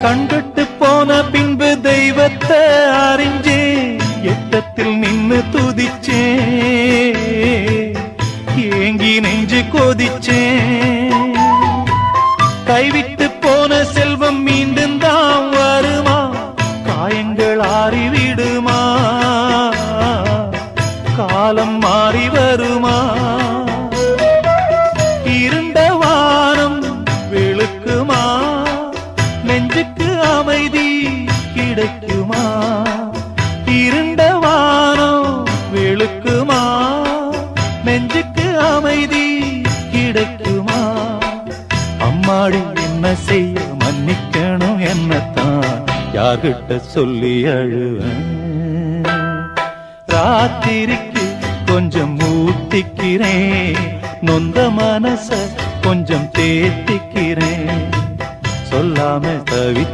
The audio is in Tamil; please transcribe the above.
கண்கட்டு போன பின்பு தெய்வத்தை அறிஞ்சே எட்டத்தில் நின்னு துதிச்சே ஏங்கி நெஞ்சு கொதிச்சே கைவிட்டு போன செல்வம் மீண்டும் தான் வருமா காயங்கள் ஆறிவிடுமா காலம் மாறி வருமா இருண்ட வானம் வெளுக்குமா நெஞ்சுக்கு அமைதி கிடைக்குமா இருண்ட வானம் வெளுக்குமா நெஞ்சுக்கு அமைதி கிடைக்குமா அம்மாடி என்ன செய்ய மன்னிக்கணும் என்னத்தான் யார்கிட்ட சொல்லி அழுவேன் ராத்திரிக்கு கொஞ்சம் ஊத்திக்கிறேன் நொந்த மனச கொஞ்சம் தேத்திக்கிறேன் சொல்லாம தவிச்ச